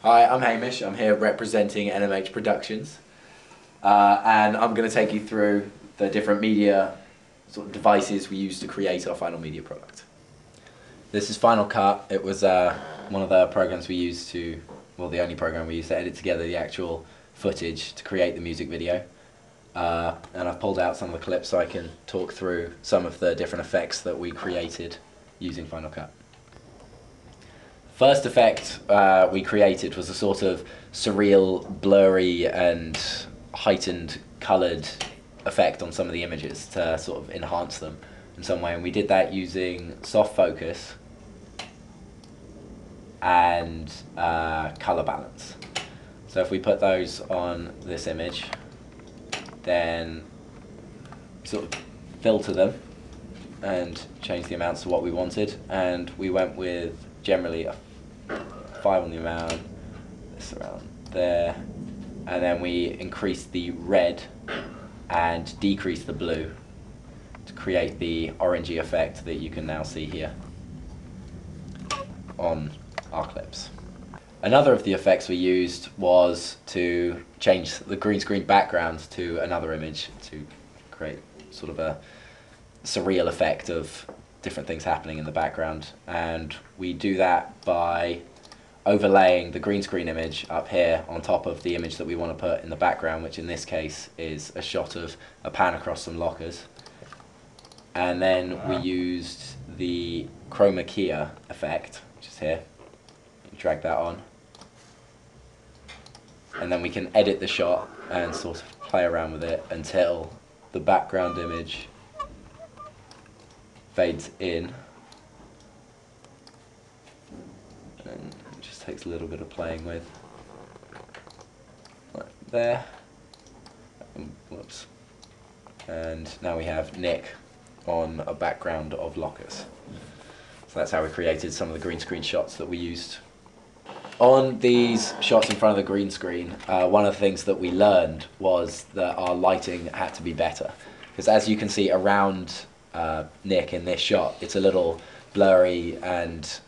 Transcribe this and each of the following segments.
Hi, I'm Hamish. I'm here representing NMH Productions, and I'm going to take you through the different media sort of devices we use to create our final media product. This is Final Cut. It was one of the programs we used to, well, the only program we used to edit together the actual footage to create the music video. And I've pulled out some of the clips so I can talk through some of the different effects that we created using Final Cut. First effect we created was a sort of surreal, blurry and heightened coloured effect on some of the images to sort of enhance them in some way, and we did that using soft focus and colour balance. So if we put those on this image, then sort of filter them and change the amounts to what we wanted, and we went with generally a 5 on the amount, this around there, and then we increased the red and decreased the blue to create the orangey effect that you can now see here on our clips. Another of the effects we used was to change the green screen background to another image to create sort of a surreal effect of different things happening in the background, and we do that by overlaying the green screen image up here on top of the image that we want to put in the background, which in this case is a shot of a pan across some lockers. And then we used the chroma key effect, which is here. You drag that on, and then we can edit the shot and sort of play around with it until the background image fades in, and it just takes a little bit of playing with, like there. Whoops. And now we have Nick on a background of lockers. So that's how we created some of the green screen shots that we used. On these shots in front of the green screen, one of the things that we learned was that our lighting had to be better, because as you can see around Nick in this shot, it's a little blurry and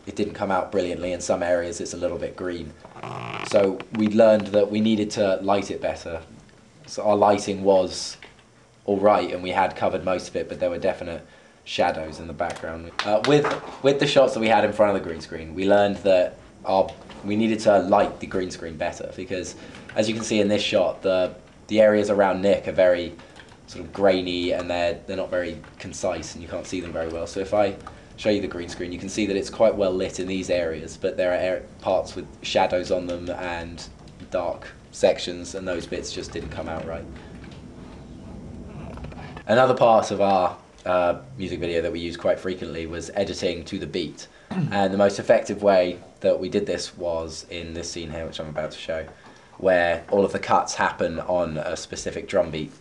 it didn't come out brilliantly. In some areas it's a little bit green. So we learned that we needed to light it better. So our lighting was alright and we had covered most of it, but there were definite shadows in the background. With the shots that we had in front of the green screen, we learned that we needed to light the green screen better, because as you can see in this shot, the areas around Nick are very sort of grainy and they're not very concise and you can't see them very well. So if I show you the green screen, you can see that it's quite well lit in these areas, but there are parts with shadows on them and dark sections, and those bits just didn't come out right. Another part of our music video that we used quite frequently was editing to the beat, and the most effective way that we did this was in this scene here, which I'm about to show, where all of the cuts happen on a specific drum beat.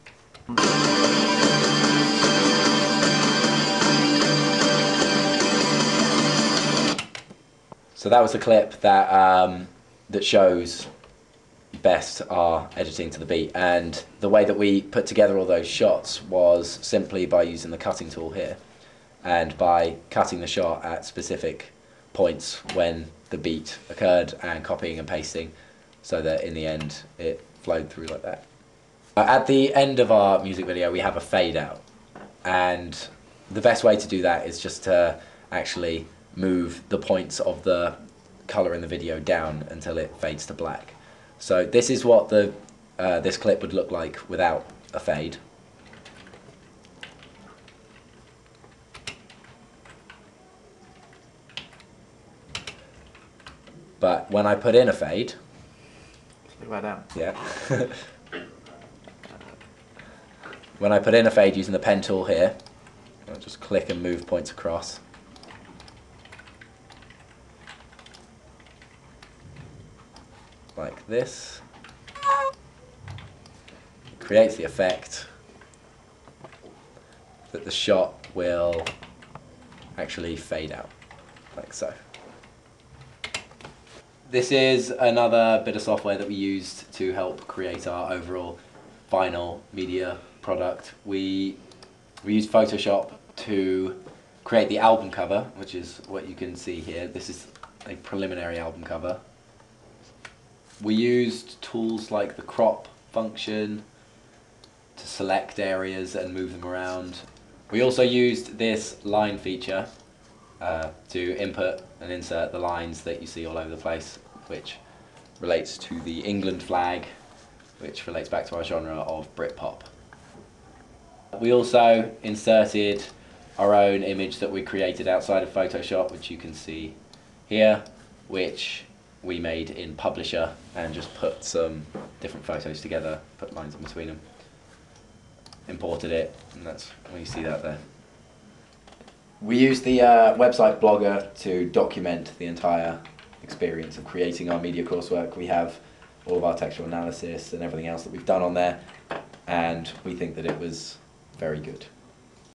So that was the clip that that shows best our editing to the beat, and the way that we put together all those shots was simply by using the cutting tool here and by cutting the shot at specific points when the beat occurred and copying and pasting so that in the end it flowed through like that. At the end of our music video we have a fade out, and the best way to do that is just to actually move the points of the colour in the video down until it fades to black. So this is what this clip would look like without a fade. But when I put in a fade, look right down. Yeah. When I put in a fade using the pen tool here, I'll just click and move points across. Like this. It creates the effect that the shot will actually fade out, like so. This is another bit of software that we used to help create our overall final media product. We used Photoshop to create the album cover, which is what you can see here. This is a preliminary album cover. We used tools like the crop function to select areas and move them around. We also used this line feature to input and insert the lines that you see all over the place, which relates to the England flag, which relates back to our genre of Britpop. We also inserted our own image that we created outside of Photoshop, which you can see here, which we made in Publisher and just put some different photos together, put lines in between them, imported it, and that's when you see that there. We used the website Blogger to document the entire experience of creating our media coursework. We have all of our textual analysis and everything else that we've done on there, and we think that it was very good.